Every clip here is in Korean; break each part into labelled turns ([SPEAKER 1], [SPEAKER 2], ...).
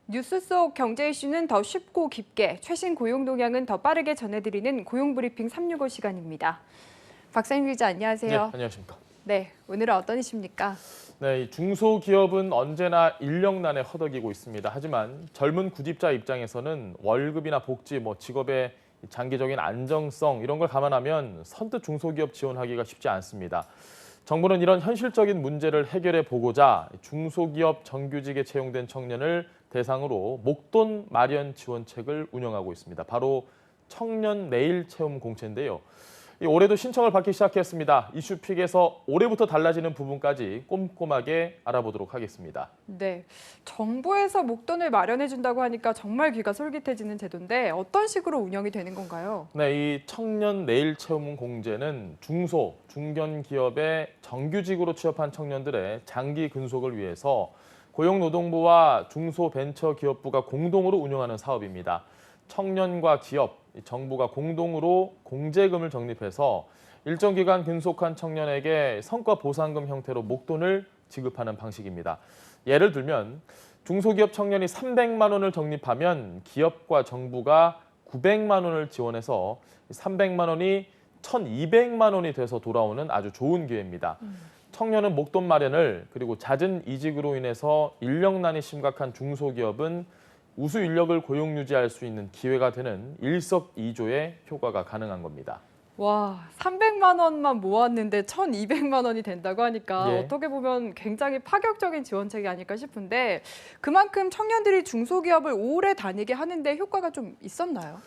[SPEAKER 1] 뉴스 속 경제 이슈는 더 쉽고 깊게, 최신 고용 동향은 더 빠르게 전해드리는 고용브리핑 365 시간입니다. 박상윤 기자,
[SPEAKER 2] 네,
[SPEAKER 1] 안녕하세요.
[SPEAKER 2] 안녕하십니까.
[SPEAKER 1] 네, 오늘은 어떤 이슈입니까?
[SPEAKER 2] 네, 이 중소기업은 언제나 인력난에 허덕이고 있습니다. 하지만 젊은 구직자 입장에서는 월급이나 복지, 직업의 장기적인 안정성 이런 걸 감안하면 선뜻 중소기업 지원하기가 쉽지 않습니다. 정부는 이런 현실적인 문제를 해결해 보고자 중소기업 정규직에 채용된 청년을 대상으로 목돈 마련 지원책을 운영하고 있습니다. 바로 청년 내일 채움 공채인데요. 올해도 신청을 받기 시작했습니다. 이슈픽에서 올해부터 달라지는 부분까지 꼼꼼하게 알아보도록 하겠습니다.
[SPEAKER 1] 네, 정부에서 목돈을 마련해준다고 하니까 정말 귀가 솔깃해지는 제도인데 어떤 식으로 운영이 되는 건가요?
[SPEAKER 2] 네, 이 청년 내일 채움 공제는 중소, 중견 기업에 정규직으로 취업한 청년들의 장기 근속을 위해서 고용노동부와 중소벤처기업부가 공동으로 운영하는 사업입니다. 청년과 기업, 정부가 공동으로 공제금을 적립해서 일정 기간 근속한 청년에게 성과 보상금 형태로 목돈을 지급하는 방식입니다. 예를 들면 중소기업 청년이 300만 원을 적립하면 기업과 정부가 900만 원을 지원해서 300만 원이 1,200만 원이 돼서 돌아오는 아주 좋은 기회입니다. 청년은 목돈 마련을, 그리고 잦은 이직으로 인해서 인력난이 심각한 중소기업은 우수 인력을 고용 유지할 수 있는 기회가 되는 일석이조의 효과가 가능한 겁니다.
[SPEAKER 1] 와, 300만 원만 모았는데 1,200만 원이 된다고 하니까
[SPEAKER 2] 예.
[SPEAKER 1] 어떻게 보면 굉장히 파격적인 지원책이 아닐까 싶은데 그만큼 청년들이 중소기업을 오래 다니게 하는데 효과가 좀 있었나요?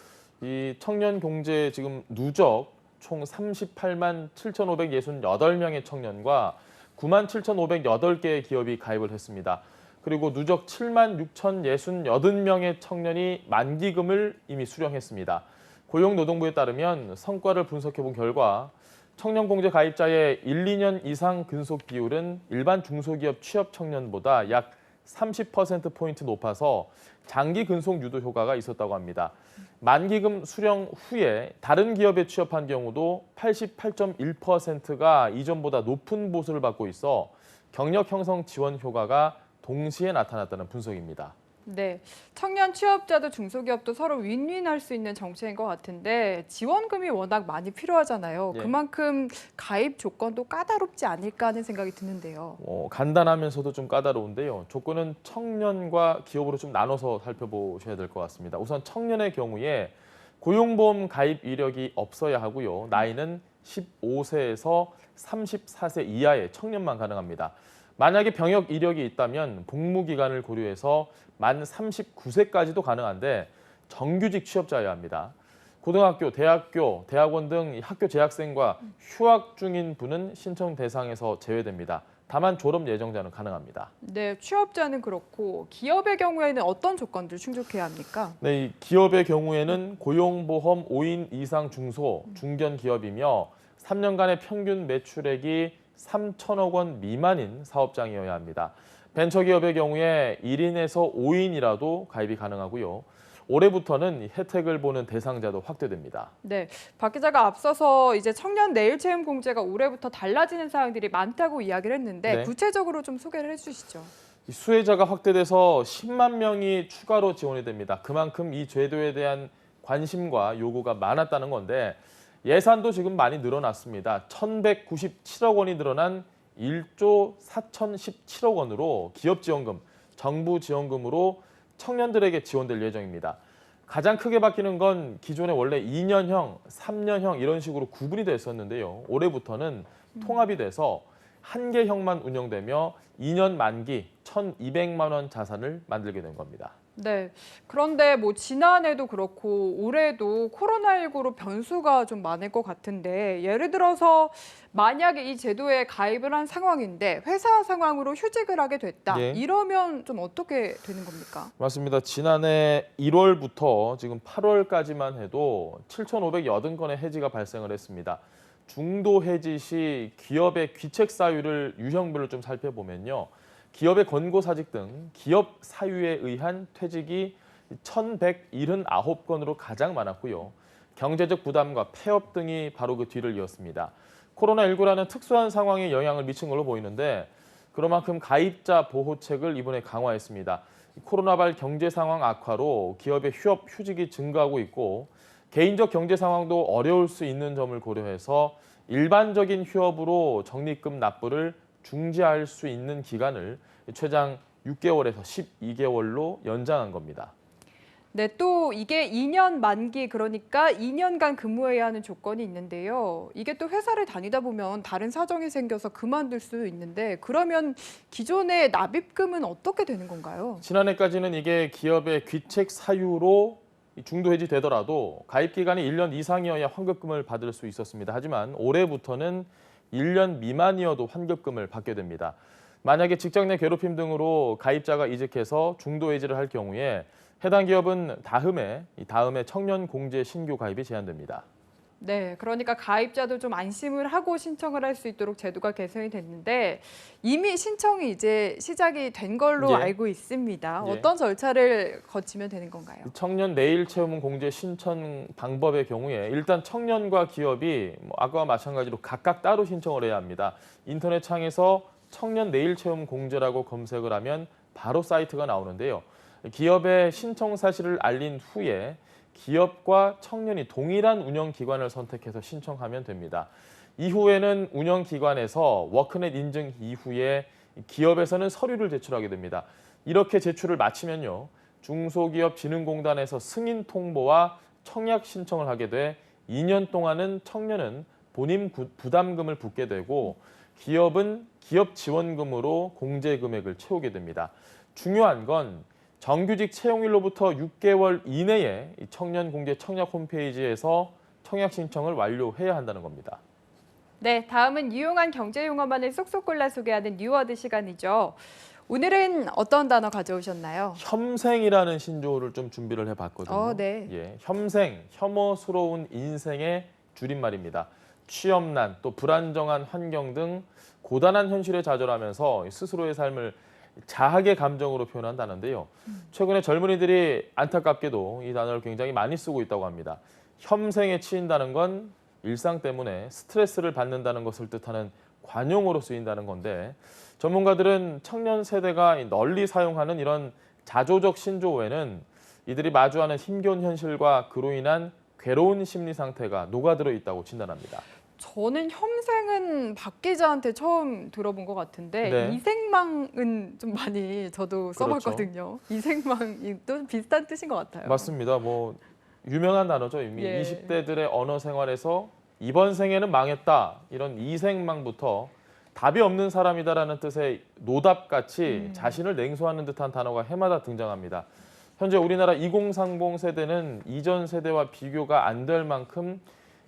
[SPEAKER 2] 이 청년 공제 지금 누적 총 38만 7,568명의 청년과 9만 7,508개의 기업이 가입을 했습니다. 그리고 누적 7만 6,068명의 청년이 만기금을 이미 수령했습니다. 고용노동부에 따르면 성과를 분석해본 결과 청년공제 가입자의 1, 2년 이상 근속 비율은 일반 중소기업 취업 청년보다 약 30%포인트 높아서 장기 근속 유도 효과가 있었다고 합니다. 만기금 수령 후에 다른 기업에 취업한 경우도 88.1%가 이전보다 높은 보수를 받고 있어 경력 형성 지원 효과가 동시에 나타났다는 분석입니다.
[SPEAKER 1] 네, 청년 취업자도 중소기업도 서로 윈윈할 수 있는 정책인 것 같은데 지원금이 워낙 많이 필요하잖아요.
[SPEAKER 2] 예.
[SPEAKER 1] 그만큼 가입 조건도 까다롭지 않을까 하는 생각이 드는데요.
[SPEAKER 2] 간단하면서도 좀 까다로운데요. 조건은 청년과 기업으로 좀 나눠서 살펴보셔야 될 것 같습니다. 우선 청년의 경우에 고용보험 가입 이력이 없어야 하고요. 나이는 15세에서 34세 이하의 청년만 가능합니다. 만약에 병역 이력이 있다면 복무 기간을 고려해서 만 39세까지도 가능한데 정규직 취업자여야 합니다. 고등학교, 대학교, 대학원 등 학교 재학생과 휴학 중인 분은 신청 대상에서 제외됩니다. 다만 졸업 예정자는 가능합니다.
[SPEAKER 1] 네, 취업자는 그렇고 기업의 경우에는 어떤 조건들 충족해야 합니까?
[SPEAKER 2] 네, 이 기업의 경우에는 고용보험 5인 이상 중소, 중견 기업이며 3년간의 평균 매출액이 3천억 원 미만인 사업장이어야 합니다. 벤처기업의 경우에 1인에서 5인이라도 가입이 가능하고요. 올해부터는 혜택을 보는 대상자도 확대됩니다.
[SPEAKER 1] 네, 박 기자가 앞서서 이제 청년 내일 채용 공제가 올해부터 달라지는 사항들이 많다고 이야기를 했는데
[SPEAKER 2] 네.
[SPEAKER 1] 구체적으로 좀 소개를 해주시죠.
[SPEAKER 2] 이 수혜자가 확대돼서 10만 명이 추가로 지원이 됩니다. 그만큼 이 제도에 대한 관심과 요구가 많았다는 건데 예산도 지금 많이 늘어났습니다. 1,197억 원이 늘어난 1조 4,017억 원으로 기업 지원금, 정부 지원금으로 청년들에게 지원될 예정입니다. 가장 크게 바뀌는 건 기존에 원래 2년형, 3년형 이런 식으로 구분이 됐었는데요. 올해부터는 통합이 돼서 한 개형만 운영되며 2년 만기 1,200만 원 자산을 만들게 된 겁니다.
[SPEAKER 1] 네, 그런데 뭐 지난해도 그렇고 올해도 코로나19로 변수가 좀 많을 것 같은데 예를 들어서 만약에 이 제도에 가입을 한 상황인데 회사 상황으로 휴직을 하게 됐다.
[SPEAKER 2] 예.
[SPEAKER 1] 이러면 좀 어떻게 되는 겁니까?
[SPEAKER 2] 맞습니다. 지난해 1월부터 지금 8월까지만 해도 7,580건의 해지가 발생을 했습니다. 중도 해지 시 기업의 귀책 사유를 유형별로 좀 살펴보면요. 기업의 권고사직 등 기업 사유에 의한 퇴직이 1,179건으로 가장 많았고요. 경제적 부담과 폐업 등이 바로 그 뒤를 이었습니다. 코로나19라는 특수한 상황에 영향을 미친 걸로 보이는데 그만큼 가입자 보호책을 이번에 강화했습니다. 코로나발 경제 상황 악화로 기업의 휴직이 증가하고 있고 개인적 경제 상황도 어려울 수 있는 점을 고려해서 일반적인 휴업으로 적립금 납부를 중지할 수 있는 기간을 최장 6개월에서 12개월로 연장한 겁니다.
[SPEAKER 1] 네, 또 이게 2년 만기 그러니까 2년간 근무해야 하는 조건이 있는데요. 이게 또 회사를 다니다 보면 다른 사정이 생겨서 그만둘 수 있는데 그러면 기존의 납입금은 어떻게 되는 건가요?
[SPEAKER 2] 지난해까지는 이게 기업의 귀책 사유로 중도 해지되더라도 가입 기간이 1년 이상이어야 환급금을 받을 수 있었습니다. 하지만 올해부터는 1년 미만이어도 환급금을 받게 됩니다. 만약에 직장 내 괴롭힘 등으로 가입자가 이직해서 중도 해지를 할 경우에 해당 기업은 다음해 청년 공제 신규 가입이 제한됩니다.
[SPEAKER 1] 네, 그러니까 가입자도 좀 안심을 하고 신청을 할 수 있도록 제도가 개선이 됐는데 이미 신청이 이제 시작이 된 걸로
[SPEAKER 2] 예.
[SPEAKER 1] 알고 있습니다.
[SPEAKER 2] 예.
[SPEAKER 1] 어떤 절차를 거치면 되는 건가요?
[SPEAKER 2] 청년 내일 채용 공제 신청 방법의 경우에 일단 청년과 기업이 아까와 마찬가지로 각각 따로 신청을 해야 합니다. 인터넷 창에서 청년 내일 채용 공제라고 검색을 하면 바로 사이트가 나오는데요. 기업의 신청 사실을 알린 후에 기업과 청년이 동일한 운영기관을 선택해서 신청하면 됩니다. 이후에는 운영기관에서 워크넷 인증 이후에 기업에서는 서류를 제출하게 됩니다. 이렇게 제출을 마치면요. 중소기업진흥공단에서 승인 통보와 청약 신청을 하게 돼 2년 동안은 청년은 본인 부담금을 붓게 되고 기업은 기업 지원금으로 공제 금액을 채우게 됩니다. 중요한 건 정규직 채용일로부터 6개월 이내에 청년 공제 청약 홈페이지에서 청약 신청을 완료해야 한다는 겁니다.
[SPEAKER 1] 네, 다음은 유용한 경제 용어만을 쏙쏙 골라 소개하는 뉴워드 시간이죠. 오늘은 어떤 단어 가져오셨나요?
[SPEAKER 2] 혐생이라는 신조어를 좀 준비를 해봤거든요.
[SPEAKER 1] 네.
[SPEAKER 2] 예, 혐생, 혐오스러운 인생의 줄임말입니다. 취업난, 또 불안정한 환경 등 고단한 현실에 좌절하면서 스스로의 삶을 자학의 감정으로 표현한다는데요. 최근에 젊은이들이 안타깝게도 이 단어를 굉장히 많이 쓰고 있다고 합니다. 혐생에 치인다는 건 일상 때문에 스트레스를 받는다는 것을 뜻하는 관용어로 쓰인다는 건데 전문가들은 청년 세대가 널리 사용하는 이런 자조적 신조어에는 이들이 마주하는 힘겨운 현실과 그로 인한 괴로운 심리 상태가 녹아들어 있다고 진단합니다.
[SPEAKER 1] 저는 혐생은 박 기자한테 처음 들어본 것 같은데
[SPEAKER 2] 네.
[SPEAKER 1] 이생망은 좀 많이 저도 써봤거든요. 이생망이 또 비슷한 뜻인 것 같아요.
[SPEAKER 2] 맞습니다. 유명한 단어죠. 이미
[SPEAKER 1] 예.
[SPEAKER 2] 20대들의 언어 생활에서 이번 생에는 망했다. 이런 이생망부터 답이 없는 사람이다라는 뜻의 노답같이 자신을 냉소하는 듯한 단어가 해마다 등장합니다. 현재 우리나라 2030 세대는 이전 세대와 비교가 안 될 만큼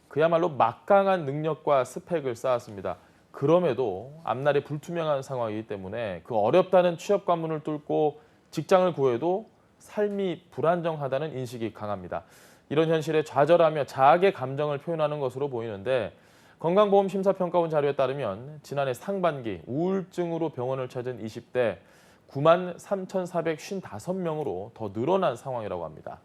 [SPEAKER 2] 그야말로 막강한 능력과 스펙을 쌓았습니다. 그럼에도 앞날이 불투명한 상황이기 때문에 그 어렵다는 취업 관문을 뚫고 직장을 구해도 삶이 불안정하다는 인식이 강합니다. 이런 현실에 좌절하며 자학의 감정을 표현하는 것으로 보이는데 건강보험심사평가원 자료에 따르면 지난해 상반기 우울증으로 병원을 찾은 20대 93,455명으로 더 늘어난 상황이라고 합니다.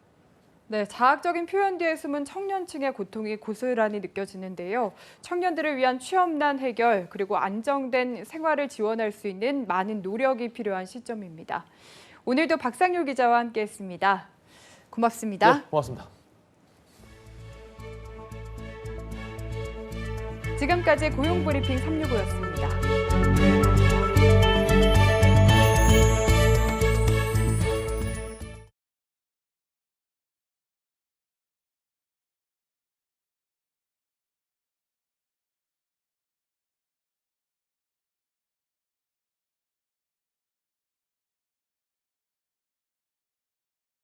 [SPEAKER 1] 네, 자학적인 표현 뒤에 숨은 청년층의 고통이 고스란히 느껴지는데요. 청년들을 위한 취업난 해결 그리고 안정된 생활을 지원할 수 있는 많은 노력이 필요한 시점입니다. 오늘도 박상효 기자와 함께했습니다. 고맙습니다.
[SPEAKER 2] 네, 고맙습니다.
[SPEAKER 1] 지금까지 고용브리핑 365였습니다.